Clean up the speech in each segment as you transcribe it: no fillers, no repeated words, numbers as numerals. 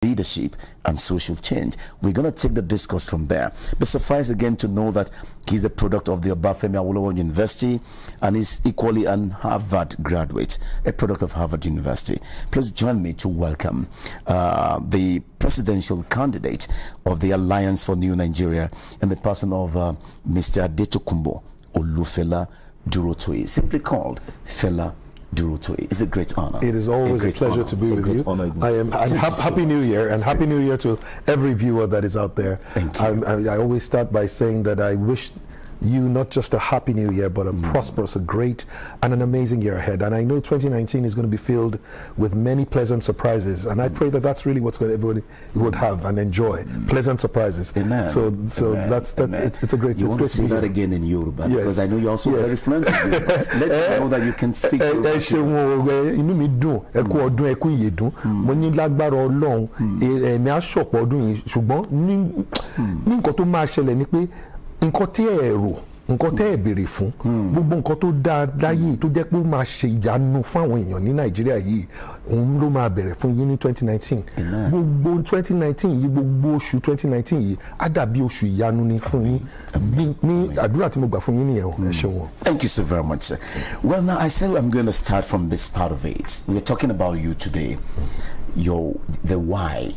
leadership and social change. We're going to take the discourse from there. But suffice again to know that he's a product of the Obafemi Awolowo University and is equally an Harvard graduate, a product of Harvard University. Please join me to welcome the presidential candidate of the Alliance for New Nigeria in the person of Mr. Adetokunbo Olufela Durotoye, simply called Fela Durotoye. It's a great honor. It is always a pleasure to be with you. Happy New Year, and Happy New Year to every viewer that is out there. Thank you. I always start by saying that I wish you not just a happy new year, but a prosperous, a great, and an amazing year ahead. And I know 2019 is going to be filled with many pleasant surprises, and I pray that that's really what everybody would have and enjoy. Pleasant surprises. Amen. So Amen. It's a great. You want to say that again in Yoruba, because I know you're also very fluent. Let me know that you can speak Yoruba. Inú mi dùn, ẹ kú ọdún, ẹ kú ìyèdún. Mo ní lágbára Ọlọ́run, èmi á ṣọ̀pọ̀ ọdún yìí, ṣùgbọ́n ní nǹkan tó máa ṣẹlẹ̀ ni pé nǹkan tí ẹ rò, nǹkan tẹ́ ẹ béèrè fún, gbogbo nǹkan tó dáa láyé tó jẹ́ pé ó máa ṣe ìyanu fún àwọn èèyàn ní Nàìjíríà yìí, òun ló máa bẹ̀rẹ̀ fún yín ní 2019. Gbogbo 2019 yìí, gbogbo oṣù 2019 yìí á dàbí oṣù ìyanu ni fún yín. Ní àdúrà tí mo gbà fún yín nìyẹn o. Ẹ ṣeun. Thank you so very much, sir. Well, now I said I'm going to start from this part of it. We're talking about you today, the why,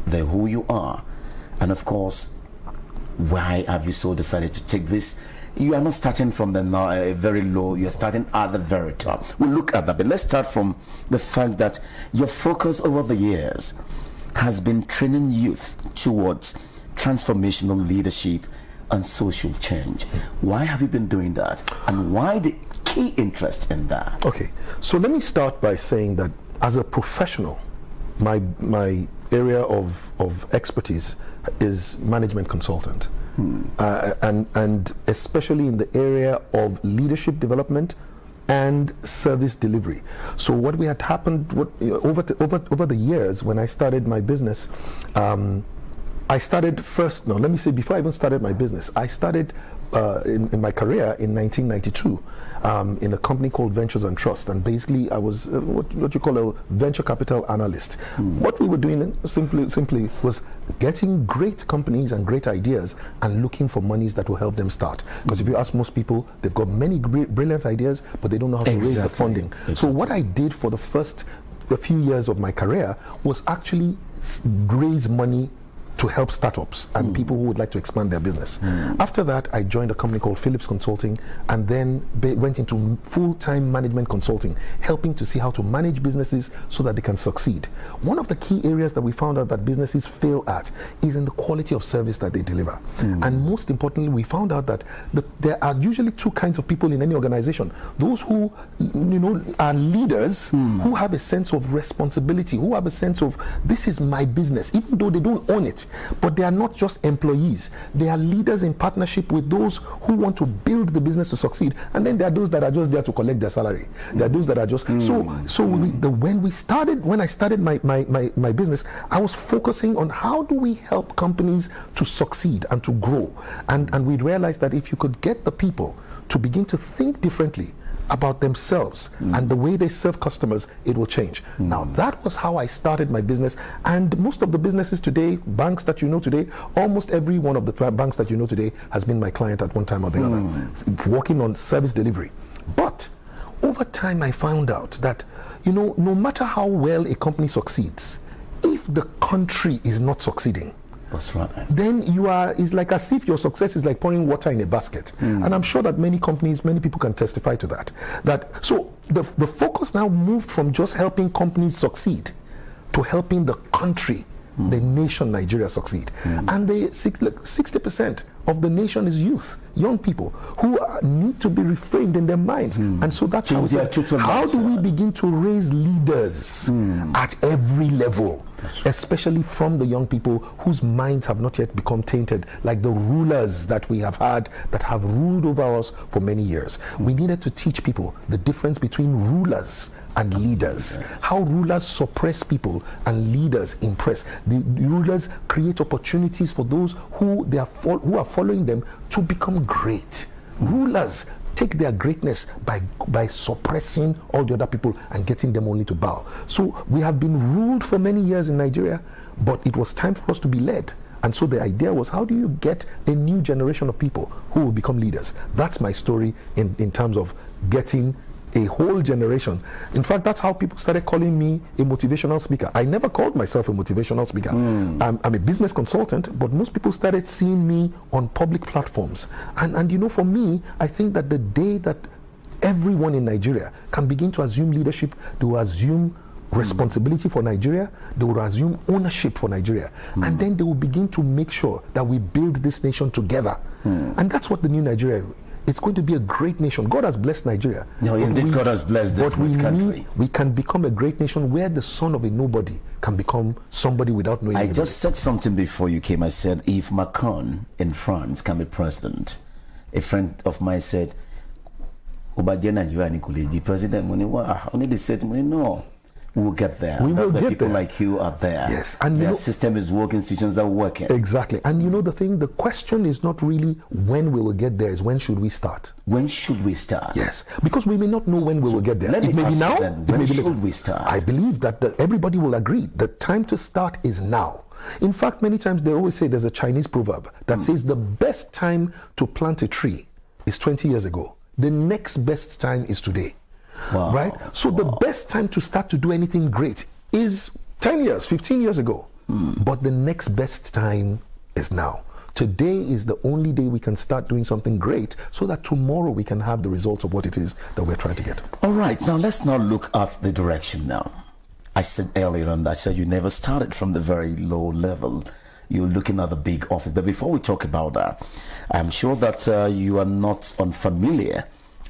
the who you are, and of course, why have you so decided to take this? You are not starting from the very low, you're starting at the very top. We'll look at that, but let's start from the fact that your focus over the years has been training youth towards transformational leadership and social change. Why have you been doing that, and why the key interest in that? Okay, so let me start by saying that as a professional, my area of expertise is management consultant, and especially in the area of leadership development and service delivery. So what we had happened over the years when I started my business, I started first. No, let me say before I even started my business, I started in my career in 1992 in a company called Ventures and Trust, and basically I was what you call a venture capital analyst. What we were doing simply was getting great companies and great ideas and looking for monies that will help them start. Because if you ask most people, they've got many brilliant ideas, but they don't know how to raise the funding. So what I did for the first few years of my career was actually raise money to help startups and people who would like to expand their business. After that, I joined a company called Phillips Consulting, and then went into full-time management consulting, helping to see how to manage businesses so that they can succeed. One of the key areas that we found out that businesses fail at is in the quality of service that they deliver. And most importantly, we found out that there are usually two kinds of people in any organization. Those who are leaders, who have a sense of responsibility, who have a sense of, this is my business, even though they don't own it. But they are not just employees. They are leaders in partnership with those who want to build the business to succeed. And then there are those that are just there to collect their salary. There are those that are just when I started my business, I was focusing on how do we help companies to succeed and to grow. And we realized that if you could get the people to begin to think differently about themselves and the way they serve customers, it will change. Now, that was how I started my business, and most of the businesses today, banks that you know today, almost every one of the banks that you know today has been my client at one time or the other, working on service delivery. But over time, I found out that, no matter how well a company succeeds, if the country is not succeeding, that's right, then it's like as if your success is like pouring water in a basket. And I'm sure that many people can testify to that. So the focus now moved from just helping companies succeed to helping the country, the nation Nigeria succeed. And 60% of the nation is youth, young people who need to be reframed in their minds. And so that's how we said, how do we begin to raise leaders at every level, especially from the young people whose minds have not yet become tainted, like the rulers that we have had that have ruled over us for many years. We needed to teach people the difference between rulers and leaders, how rulers suppress people and leaders impress. The rulers create opportunities for those who are following them to become great. Rulers take their greatness by suppressing all the other people and getting them only to bow. So we have been ruled for many years in Nigeria, but it was time for us to be led. And so the idea was, how do you get a new generation of people who will become leaders? That's my story in terms of getting a whole generation. In fact, that's how people started calling me a motivational speaker. I never called myself a motivational speaker. I'm a business consultant, but most people started seeing me on public platforms. And you know, for me, I think that the day that everyone in Nigeria can begin to assume leadership, they will assume responsibility for Nigeria, they will assume ownership for Nigeria, and then they will begin to make sure that we build this nation together. And that's what the new Nigeria is. It's going to be a great nation. God has blessed Nigeria. No, indeed, God has blessed this great country. We can become a great nation where the son of a nobody can become somebody without knowing anybody. Just said something before you came. I said, if Macron in France can be president, a friend of mine said, the president, only they said, no. We'll get there. We will get people there. like you are there. Yes, and their system is working, institutions are working. Exactly. And you know the thing, the question is not really when we will get there, is when should we start? When should we start? Yes, because we may not know when we will get there. Let it me may be ask now. you then, when should we start? I believe that everybody will agree. The time to start is now. In fact, many times they always say there's a Chinese proverb that says the best time to plant a tree is 20 years ago. The next best time is today. Wow. Right? So the best time to start to do anything great is 10 years, 15 years ago. But the next best time is now. Today is the only day we can start doing something great so that tomorrow we can have the results of what it is that we're trying to get. All right, now let's now look at the direction now. I said earlier on, I said you never started from the very low level. You're looking at the big office. But before we talk about that, I'm sure that you are not unfamiliar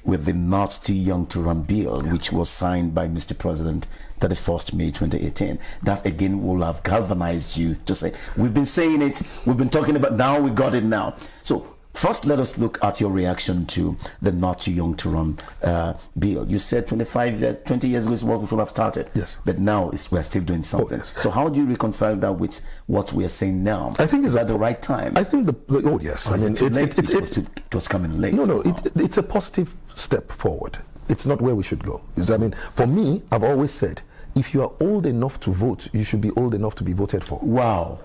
with the Not Too Young to Run bill, which was signed by Mr. President 31st May 2018. That again will have galvanized you to say, we've been saying it, we've been talking about, now we got it now. So first, let us look at your reaction to the Not Too Young to Run bill. You said 20 years ago is what we should have started. Yes. But now we're still doing something. Yes. So how do you reconcile that with what we are saying now? I think is at the right time? I think oh yes. I mean, it was coming late. No, it's a positive step forward. It's not where we should go. I mean, for me, I've always said, if you are old enough to vote, you should be old enough to be voted for. Wow.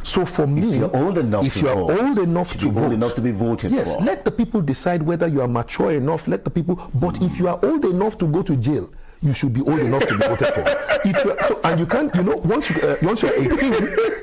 So for me, if you're old enough to vote, old enough to be voted yes, for. let the people decide whether you are mature enough. Let the people. But if you are old enough to go to jail, you should be old enough to be voted for. And you can't, once you're 18,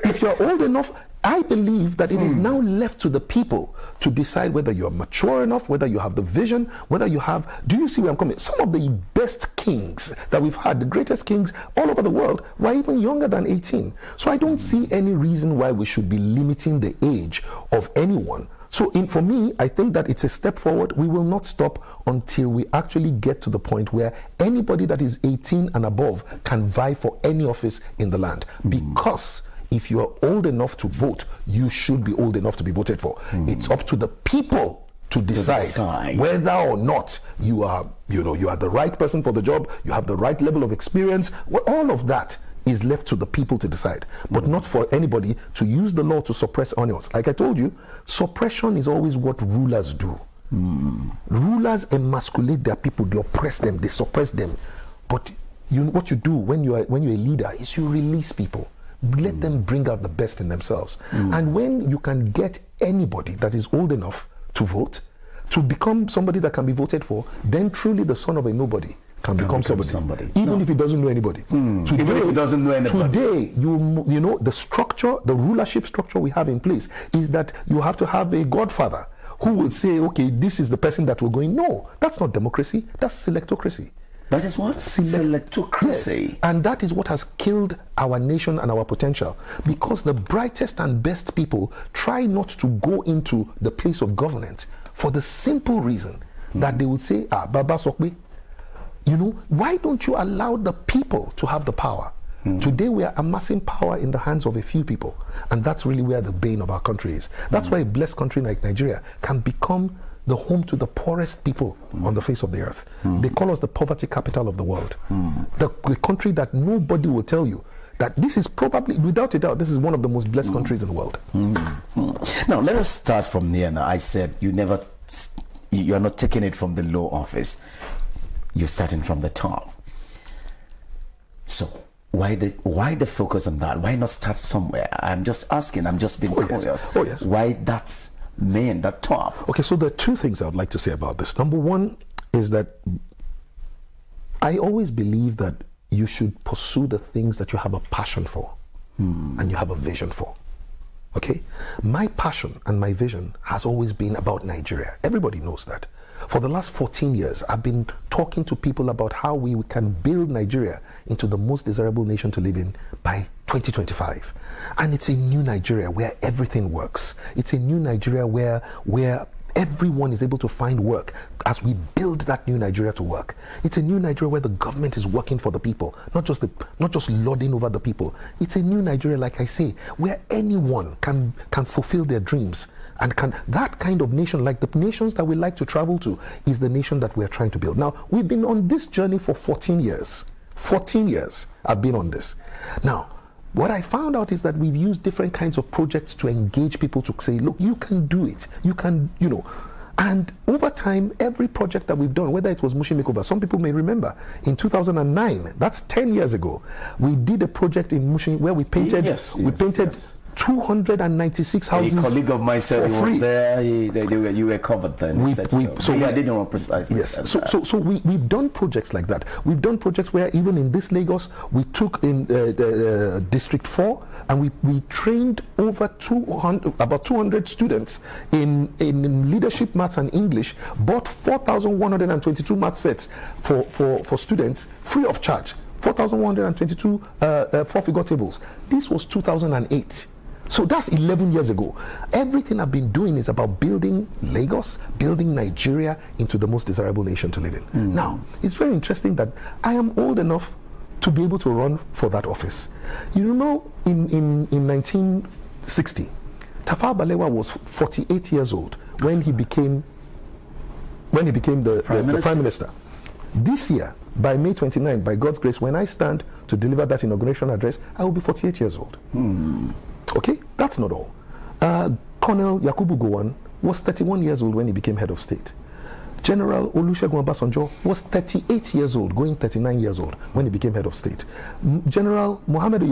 if you're old enough, I believe that it is now left to the people to decide whether you're mature enough, whether you have the vision, whether you have. Do you see where I'm coming? Some of the best kings that we've had, the greatest kings all over the world, were even younger than 18. So I don't see any reason why we should be limiting the age of anyone. So for me, I think that it's a step forward. We will not stop until we actually get to the point where anybody that is 18 and above can vie for any office in the land. Because if you are old enough to vote, you should be old enough to be voted for. It's up to the people to decide whether or not you are the right person for the job, you have the right level of experience. All of that is left to the people to decide, but not for anybody to use the law to suppress onions. Like I told you, suppression is always what rulers do. Rulers emasculate their people, they oppress them, they suppress them. But what you do when you're a leader is you release people. Let them bring out the best in themselves. And when you can get anybody that is old enough to vote, to become somebody that can be voted for, then truly the son of a nobody can become somebody. Even if he doesn't know anybody. Today, even if he doesn't know anybody. Today, you know, the structure, the rulership structure we have in place is that you have to have a godfather who will say, okay, this is the person that will go in. No, that's not democracy, that's selectocracy. That is what? Selectocracy. Yes. And that is what has killed our nation and our potential. Because the brightest and best people try not to go into the place of governance for the simple reason that they would say, Baba Sokwe, why don't you allow the people to have the power? Today we are amassing power in the hands of a few people. And that's really where the bane of our country is. That's why a blessed country like Nigeria can become the home to the poorest people on the face of the earth. They call us the poverty capital of the world. The country that nobody will tell you that this is probably, without a doubt, this is one of the most blessed countries in the world. Now, let us start from there. Now, I said you never you're not taking it from the low office. You're starting from the top. So why the focus on that? Why not start somewhere? I'm just asking. I'm just being curious. Yes. Oh yes. Why that's that top? Okay, so there are two things I would like to say about this. Number one is that I always believe that you should pursue the things that you have a passion for and you have a vision for. Okay? My passion and my vision has always been about Nigeria. Everybody knows that. For the last 14 years, I've been talking to people about how we can build Nigeria into the most desirable nation to live in by 2025. And it's a new Nigeria where everything works. It's a new Nigeria where everyone is able to find work as we build that new Nigeria to work. It's a new Nigeria where the government is working for the people, not just lording over the people. It's a new Nigeria, like I say, where anyone can fulfill their dreams. And that kind of nation, like the nations that we like to travel to, is the nation that we're trying to build. Now, we've been on this journey for 14 years. 14 years I've been on this. Now, what I found out is that we've used different kinds of projects to engage people to say, look, you can do it. You can, And over time, every project that we've done, whether it was Mushin Makeover, some people may remember, in 2009, that's 10 years ago, we did a project in Mushin where we painted, painted 296 houses. A colleague of mine said he was there. You were covered then. I didn't want precisely. Yes. So we've done projects like that. We've done projects where even in this Lagos, we took in District 4 and we trained over about 200 students in leadership, maths, and English. Bought 4,122 math sets for students free of charge. 4,122 four-figure tables. This was 2008. So that's 11 years ago. Everything I've been doing is about building Lagos, building Nigeria into the most desirable nation to live in. Now, it's very interesting that I am old enough to be able to run for that office. In 1960, Tafawa Balewa was 48 years old when he became the Prime Minister. This year, by May 29, by God's grace, when I stand to deliver that inauguration address, I will be 48 years old. Okay, that's not all. Colonel Yakubu Gowon was 31 years old when he became head of state. General Olusegun Obasanjo was 38 years old, going 39 years old when he became head of state. General Muhammadu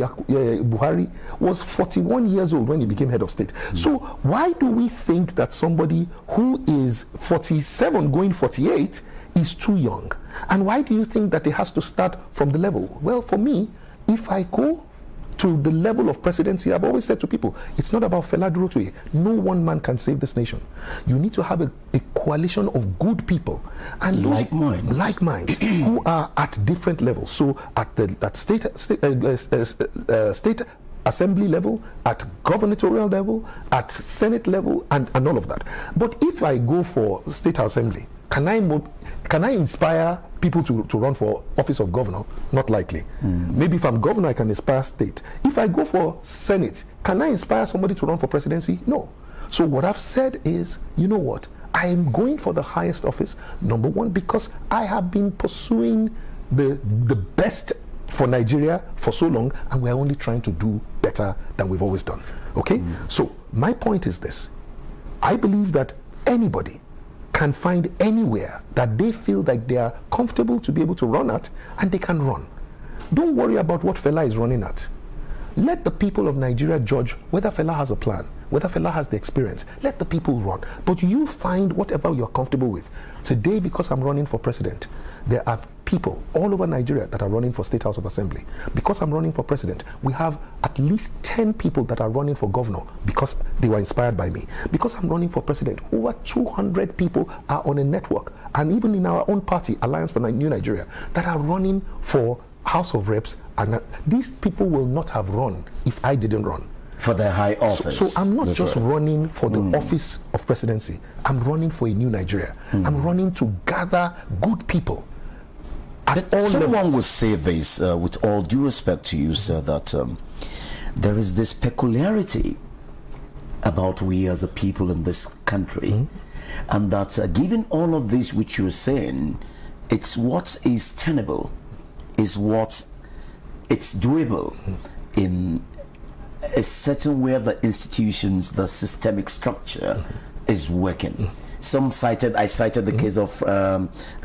Buhari was 41 years old when he became head of state. So why do we think that somebody who is 47 going 48 is too young? And why do you think that it has to start from the level? Well, for me, if I go to the level of presidency, I've always said to people, it's not about Fela Durotoye. No one man can save this nation. You need to have a coalition of good people and like minds who are at different levels. So at state assembly level, at gubernatorial level, at senate level, and all of that. But if I go for state assembly, can I inspire people to run for office of governor? Not likely. Maybe if I'm governor, I can inspire state. If I go for senate, can I inspire somebody to run for presidency? No. So what I've said is, you know what? I am going for the highest office, number one, because I have been pursuing the best for Nigeria for so long, and we're only trying to do better than we've always done. Okay? So my point is this. I believe that anybody can find anywhere that they feel like they are comfortable to be able to run at, and they can run. Don't worry about what Fela is running at. Let the people of Nigeria judge whether Fela has a plan, whether Fela has the experience. Let the people run. But you find whatever you're comfortable with. Today, because I'm running for president, there are people all over Nigeria that are running for State House of Assembly. Because I'm running for president, we have at least 10 people that are running for governor because they were inspired by me. Because I'm running for president, over 200 people are on a network, and even in our own party, Alliance for New Nigeria, that are running for House of Reps, and these people will not have run if I didn't run. For the high office. So I'm not just running for the office of presidency. I'm running for a new Nigeria. I'm running to gather good people. Someone would say this, with all due respect to you, sir, that there is this peculiarity about we as a people in this country, and that given all of this which you're saying, it's what is tenable, is what it's doable in a certain way the institutions, the systemic structure is working. I cited the case of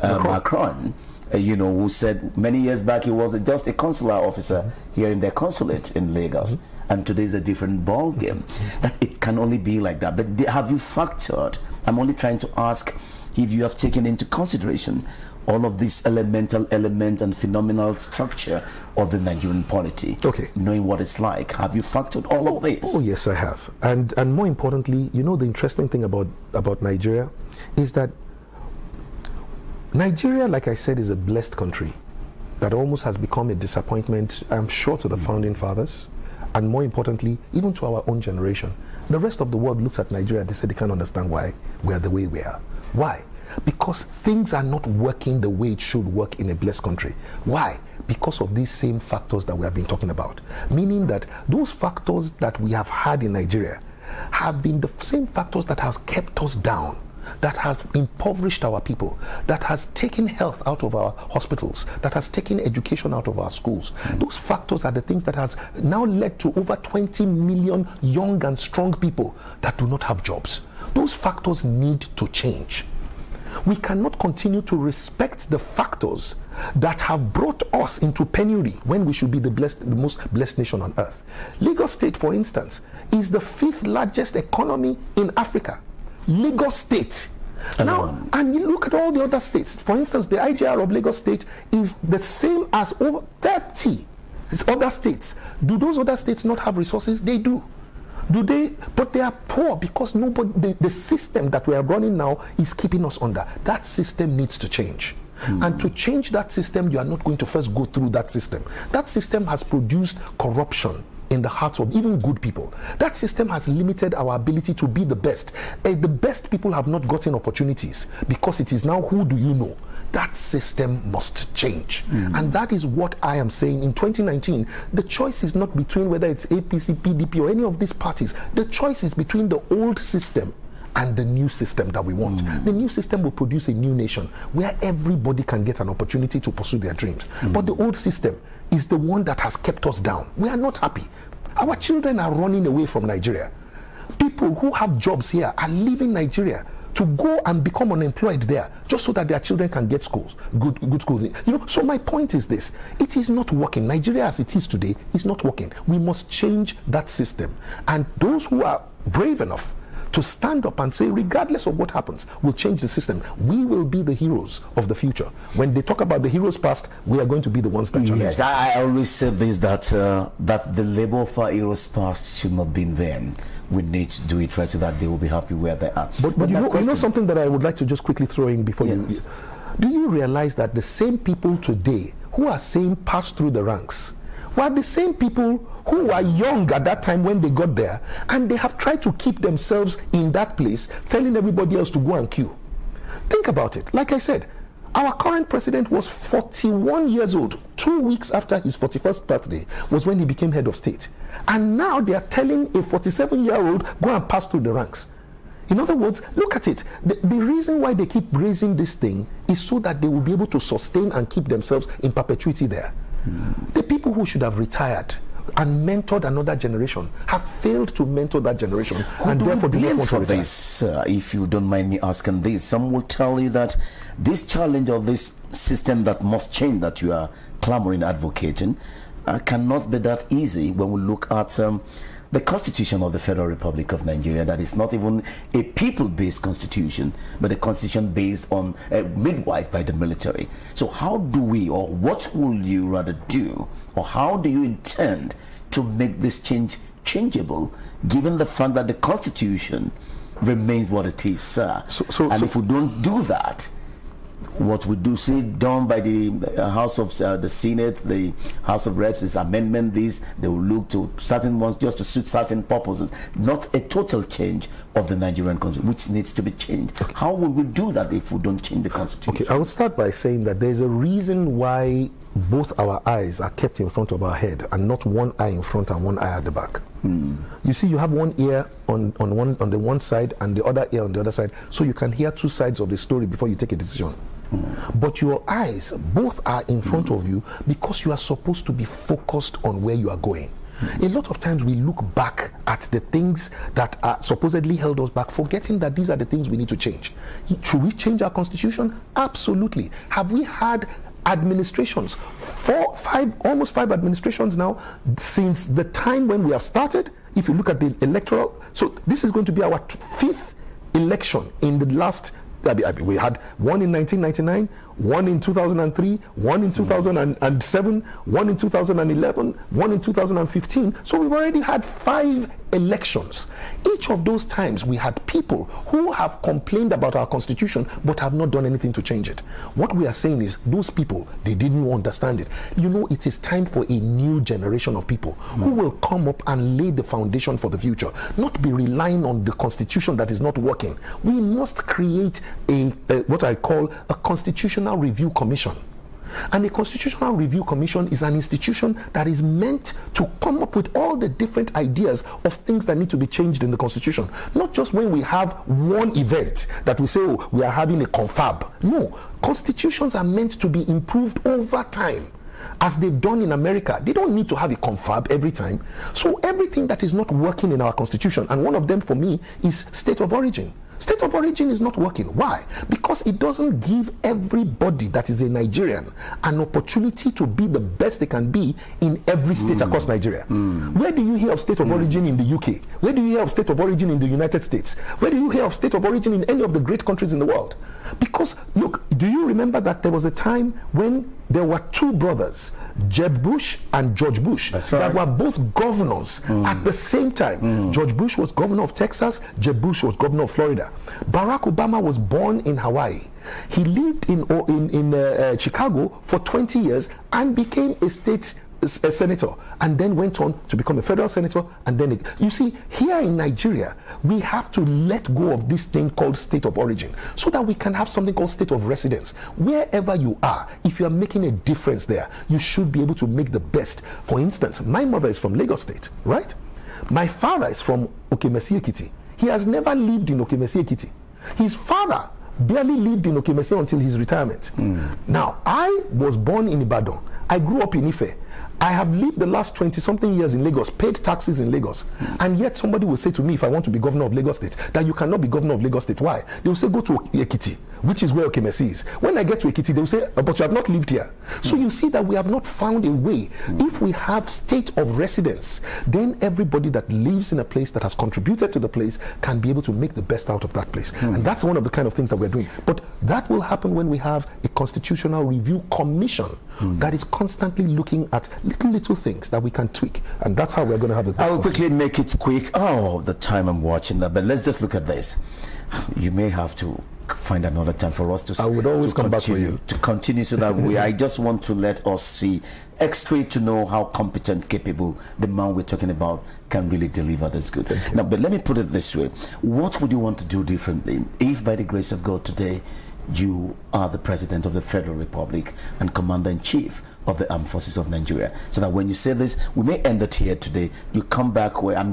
Macron. Who said many years back he was just a consular officer here in their consulate in Lagos, and today is a different ball game. That it can only be like that. But have you factored? I'm only trying to ask if you have taken into consideration all of this elemental element and phenomenal structure of the Nigerian polity. Okay. Knowing what it's like, have you factored all of this? Oh yes, I have. And more importantly, the interesting thing about Nigeria is that Nigeria, like I said, is a blessed country that almost has become a disappointment, I'm sure, to the founding fathers, and more importantly, even to our own generation. The rest of the world looks at Nigeria, they say they can't understand why we are the way we are. Why? Because things are not working the way it should work in a blessed country. Why? Because of these same factors that we have been talking about. Meaning that those factors that we have had in Nigeria have been the same factors that have kept us down, that has impoverished our people, that has taken health out of our hospitals, that has taken education out of our schools. Those factors are the things that has now led to over 20 million young and strong people that do not have jobs. Those factors need to change. We cannot continue to respect the factors that have brought us into penury when we should be the most blessed nation on earth. Lagos State, for instance, is the 5th largest economy in Africa. Lagos State. Now, and you look at all the other states. For instance, the IGR of Lagos State is the same as over 30 other states. Do those other states not have resources? They do. Do they? But they are poor because the system that we are running now is keeping us under. That system needs to change. And to change that system, you are not going to first go through that system. That system has produced corruption in the hearts of even good people. That system has limited our ability to be the best. The best people have not gotten opportunities because it is now who do you know. That system must change. And that is what I am saying. In 2019, the choice is not between whether it's APC, PDP, or any of these parties. The choice is between the old system and the new system that we want. The new system will produce a new nation where everybody can get an opportunity to pursue their dreams. But the old system is the one that has kept us down. We are not happy. Our children are running away from Nigeria. People who have jobs here are leaving Nigeria to go and become unemployed there just so that their children can get schools, good schools. So my point is this: it is not working. Nigeria as it is today is not working. We must change that system. And those who are brave enough to stand up and say, regardless of what happens, we'll change the system. We will be the heroes of the future. When they talk about the heroes past, we are going to be the ones that challenge. Yes, I always say this, that the labor of our heroes past should not be in vain. We need to do it right so that they will be happy where they are. But you know something that I would like to just quickly throw in before you. Do you realize that the same people today who are saying pass through the ranks were the same people who were young at that time when they got there, and they have tried to keep themselves in that place, telling everybody else to go and queue? Think about it. Like I said, our current president was 41 years old. 2 weeks after his 41st birthday was when he became head of state. And now they are telling a 47-year-old, go and pass through the ranks. In other words, look at it. The reason why they keep raising this thing is so that they will be able to sustain and keep themselves in perpetuity there. The people who should have retired and mentored another generation have failed to mentor that generation, and therefore do not want to retire. This, if you don't mind me asking this, some will tell you that this challenge of this system that must change, that you are clamoring, advocating, cannot be that easy when we look at the Constitution of the Federal Republic of Nigeria, that is not even a people-based constitution, but a constitution based on a midwife by the military. So how do we, or what will you rather do, or how do you intend to make this change changeable, given the fact that the Constitution remains what it is, sir? And if we don't do that, what we do see done by the House of the Senate, the House of Reps, is amendment these. They will look to certain ones just to suit certain purposes, not a total change of the Nigerian constitution, which needs to be changed. How will we do that if we don't change the constitution? Okay, I would start by saying that there's a reason why both our eyes are kept in front of our head and not one eye in front and one eye at the back. You see, you have one ear on the one side and the other ear on the other side, so you can hear two sides of the story before you take a decision. But your eyes both are in front of you because you are supposed to be focused on where you are going. A lot of times we look back at the things that are supposedly held us back, forgetting that these are the things we need to change. Should we change our constitution? Absolutely. Have we had administrations, almost five administrations now, since the time when we have started? If you look at the electoral, so this is going to be our fifth election in the last. We had one in 1999, one in 2003, one in 2007, one in 2011, one in 2015. So we've already had 5 elections. Each of those times we had people who have complained about our constitution but have not done anything to change it. What we are saying is those people, they didn't understand it. You know, it is time for a new generation of people who will come up and lay the foundation for the future, not be relying on the constitution that is not working. We must create a what I call a constitutional review commission. And a constitutional review commission is an institution that is meant to come up with all the different ideas of things that need to be changed in the constitution. Not just when we have one event that we say, oh, we are having a confab. No, constitutions are meant to be improved over time, as they've done in America. They don't need to have a confab every time. So everything that is not working in our constitution, and one of them for me is state of origin. State of origin is not working. Why? Because it doesn't give everybody that is a Nigerian an opportunity to be the best they can be in every state across Nigeria. Where do you hear of state of origin in the UK? Where do you hear of state of origin in the United States? Where do you hear of state of origin in any of the great countries in the world? Because, look, do you remember that there was a time when there were 2 brothers, Jeb Bush and George Bush, that were both governors at the same time. George Bush was governor of Texas, Jeb Bush was governor of Florida. Barack Obama was born in Hawaii. He lived in Chicago for 20 years and became a senator, and then went on to become a federal senator. And then you see, here in Nigeria, we have to let go of this thing called state of origin so that we can have something called state of residence. Wherever you are, if you are making a difference there, you should be able to make the best. For instance, my mother is from Lagos State, right? My father is from Okemesi Ekiti. He has never lived in Okemesi Ekiti. His father barely lived in Okemesi until his retirement. Now, I was born in Ibadan. I grew up in Ife. I have lived the last 20-something years in Lagos, paid taxes in Lagos. And yet somebody will say to me, if I want to be governor of Lagos State, that you cannot be governor of Lagos State. Why? They will say, go to Ekiti, which is where Okemesi is. When I get to Ekiti, they will say, but you have not lived here. So you see that we have not found a way. If we have state of residence, then everybody that lives in a place that has contributed to the place can be able to make the best out of that place. And that's one of the kind of things that we're doing. But that will happen when we have a constitutional review commission that is constantly looking at little things that we can tweak, and that's how we're going to have it. I will quickly make it quick. Oh, the time I'm watching that, but let's just look at this. You may have to find another time for us to. I would always come back for you to continue, so that I just want to let us see X-ray to know how competent, capable the man we're talking about can really deliver this good. Now, but let me put it this way: what would you want to do differently if, by the grace of God, today you are the President of the Federal Republic and Commander-in-Chief of the Armed Forces of Nigeria, so that when you say this, we may end it here today. You come back where I'm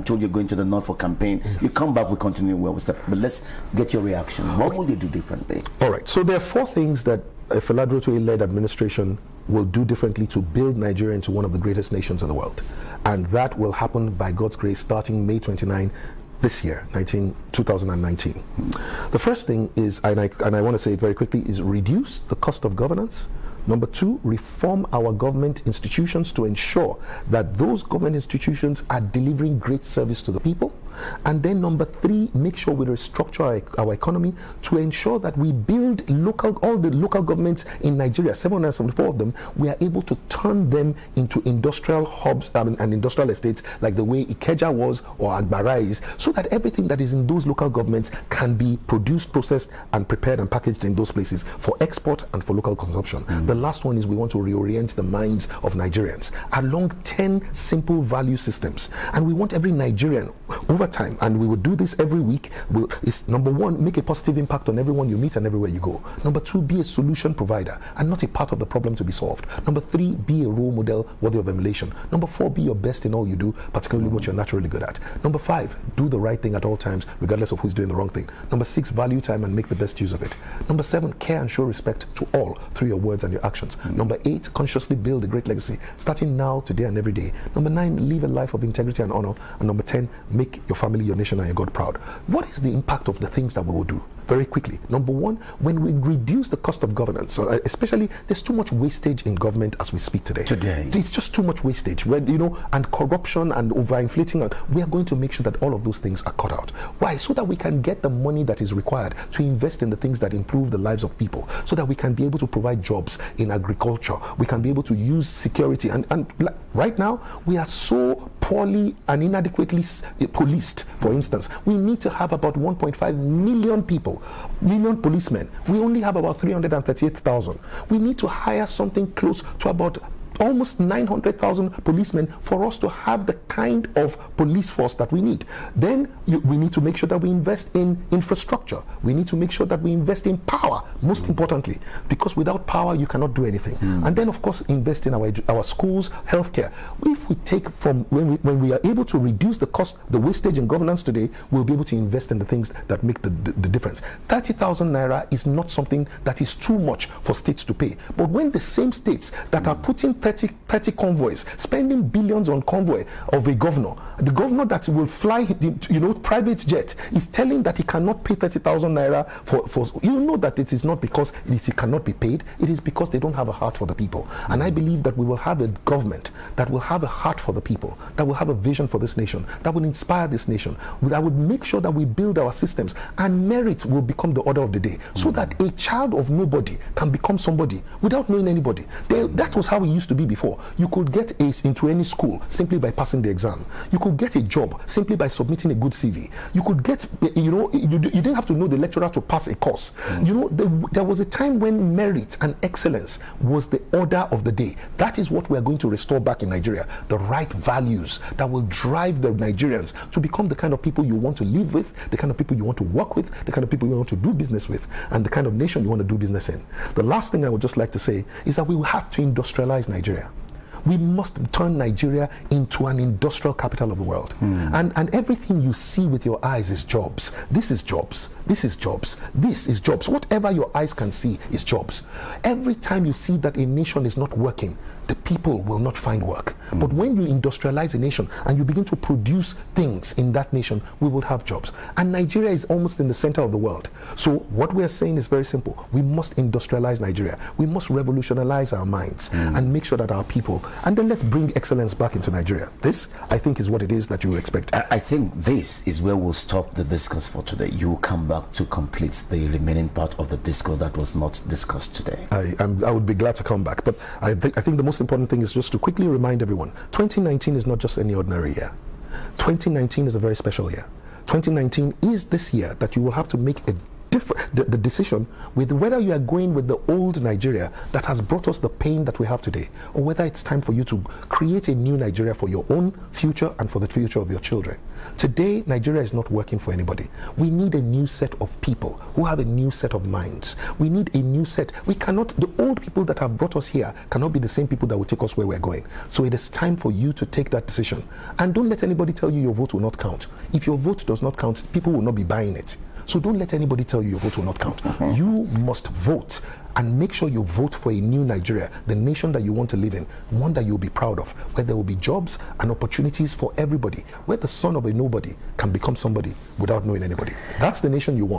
told you're going to the North for campaign. Yes. You come back, we continue where we start. But let's get your reaction. What will you do differently? All right. So there are 4 things that a Fela Durotoye-led administration will do differently to build Nigeria into one of the greatest nations in the world, and that will happen by God's grace starting May 29. This year, 2019. The first thing is, and I want to say it very quickly, is reduce the cost of governance. Number 2, reform our government institutions to ensure that those government institutions are delivering great service to the people. And then number 3, make sure we restructure our economy to ensure that we build all the local governments in Nigeria, 774 of them, we are able to turn them into industrial hubs and industrial estates like the way Ikeja was or Agbara is, so that everything that is in those local governments can be produced, processed, and prepared and packaged in those places for export and for local consumption. The last one is we want to reorient the minds of Nigerians along 10 simple value systems. And we want every Nigerian over time, and we will do this every week, is number one, make a positive impact on everyone you meet and everywhere you go. Number two, be a solution provider and not a part of the problem to be solved. Number three, be a role model worthy of emulation. Number four, be your best in all you do, particularly what you're naturally good at. Number five, do the right thing at all times, regardless of who's doing the wrong thing. Number six, value time and make the best use of it. Number seven, care and show respect to all through your words and your actions. Number eight, consciously build a great legacy, starting now, today, and every day. Number nine, live a life of integrity and honor. And number 10, make your family, your nation, and your God proud. What is the impact of the things that we will do? Very quickly. Number one, when we reduce the cost of governance, especially there's too much wastage in government as we speak today. It's just too much wastage, and corruption and overinflating. We are going to make sure that all of those things are cut out. Why? So that we can get the money that is required to invest in the things that improve the lives of people, so that we can be able to provide jobs in agriculture. We can be able to use security. And right now, we are so poorly and inadequately policed. For instance, we need to have about 1.5 million people, million policemen. We only have about 338,000. We need to hire something close to about almost 900,000 policemen for us to have the kind of police force that we need. Then we need to make sure that we invest in infrastructure. We need to make sure that we invest in power, most importantly, because without power you cannot do anything. And then of course invest in our schools, healthcare. If we take from when we are able to reduce the cost, the wastage in governance today, we'll be able to invest in the things that make the difference. 30,000 naira is not something that is too much for states to pay. But when the same states that are putting 30 convoys, spending billions on convoy of a governor, the governor that will fly private jet is telling that he cannot pay 30,000 naira for that it is not because it cannot be paid, it is because they don't have a heart for the people. And I believe that we will have a government that will have a heart for the people, that will have a vision for this nation, that will inspire this nation, that would make sure that we build our systems, and merit will become the order of the day, so that a child of nobody can become somebody without knowing anybody. That was how we used to be before. You could get into any school simply by passing the exam. You could get a job simply by submitting a good CV. You could get, you didn't have to know the lecturer to pass a course. There was a time when merit and excellence was the order of the day. That is what we are going to restore back in Nigeria. The right values that will drive the Nigerians to become the kind of people you want to live with, the kind of people you want to work with, the kind of people you want to do business with, and the kind of nation you want to do business in. The last thing I would just like to say is that we will have to industrialize Nigeria. We must turn Nigeria into an industrial capital of the world. And everything you see with your eyes is jobs. This is jobs. This is jobs. This is jobs. Whatever your eyes can see is jobs. Every time you see that a nation is not working, the people will not find work. But when you industrialize a nation and you begin to produce things in that nation, we will have jobs. And Nigeria is almost in the center of the world. So what we are saying is very simple. We must industrialize Nigeria. We must revolutionize our minds and make sure that our people, and then let's bring excellence back into Nigeria. This, I think, is what it is that you expect. I think this is where we'll stop the discourse for today. You will come back to complete the remaining part of the discourse that was not discussed today. I would be glad to come back. But I think the most important thing is just to quickly remind everyone, 2019 is not just any ordinary year. 2019 is a very special year. 2019 is this year that you will have to make the decision with whether you are going with the old Nigeria that has brought us the pain that we have today, or whether it's time for you to create a new Nigeria for your own future and for the future of your children. Today, Nigeria is not working for anybody. We need a new set of people who have a new set of minds. We need a new set. The old people that have brought us here cannot be the same people that will take us where we're going. So it is time for you to take that decision. And don't let anybody tell you your vote will not count. If your vote does not count, people will not be buying it. So don't let anybody tell you your vote will not count. You must vote, and make sure you vote for a new Nigeria, the nation that you want to live in, one that you'll be proud of, where there will be jobs and opportunities for everybody, where the son of a nobody can become somebody without knowing anybody. That's the nation you want.